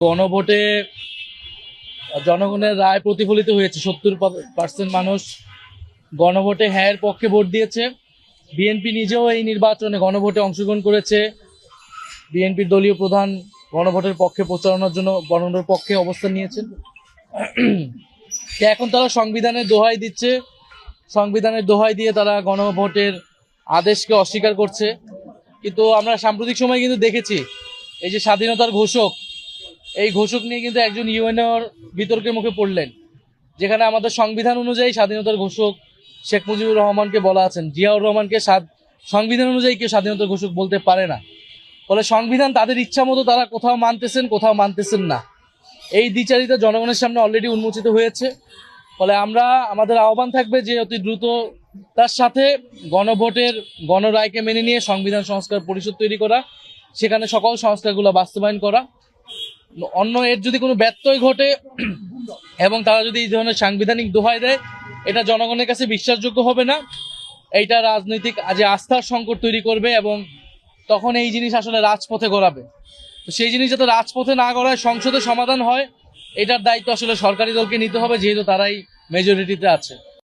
গণভোটে জনগণের রায় প্রতিফলিত হয়েছে। 70% মানুষ গণভোটে হ্যাঁ এর পক্ষে ভোট দিয়েছে। বিএনপি নিজেও এই নির্বাচনে গণভোটে অংশগ্রহণ করেছে। বিএনপির দলীয় প্রধান গণভোটের পক্ষে প্রচারণার জন্য গণভোটের পক্ষে অবস্থান নিয়েছেন। এখন তারা সংবিধানের দোহাই দিচ্ছে, সংবিধানের দোহাই দিয়ে তারা গণভোটের আদেশকে অস্বীকার করছে। কিন্তু আমরা সাম্প্রতিক সময় কিন্তু দেখেছি এই যে স্বাধীনতার ঘোষক, এই ঘোষক নিয়ে কিন্তু একজন ইউএনওর বিতর্কের মুখে পড়লেন, যেখানে আমাদের সংবিধান অনুযায়ী স্বাধীনতার ঘোষক শেখ মুজিবুর রহমানকে বলা আছেন, জিয়াউর রহমানকে সংবিধান অনুযায়ী কেউ স্বাধীনতার ঘোষক বলতে পারে না। ফলে সংবিধান তাদের ইচ্ছা মতো তারা কোথাও মানতেছেন, কোথাও মানতেছেন না। এই দ্বিচারিতা জনগণের সামনে অলরেডি উন্মোচিত হয়েছে। ফলে আমরা আমাদের আহ্বান থাকবে যে অতি দ্রুত তার সাথে গণভোটের গণরায়কে মেনে নিয়ে সংবিধান সংস্কার পরিষদ তৈরি করা, সেখানে সকল সংস্কারগুলো বাস্তবায়ন করা। অন্য এর যদি কোনো ব্যত্যয় ঘটে এবং তারা যদি এই ধরনের সাংবিধানিক দোহাই দেয়, এটা জনগণের কাছে বিশ্বাসযোগ্য হবে না। এইটা রাজনৈতিক যে আস্থার সংকট তৈরি করবে এবং তখন এই জিনিস আসলে রাজপথে গড়াবে। তো সেই জিনিস যাতে রাজপথে না গড়ায়, সংসদে সমাধান হয়, এটার দায়িত্ব আসলে সরকারি দলকে নিতে হবে, যেহেতু তারাই মেজরিটিতে আছে।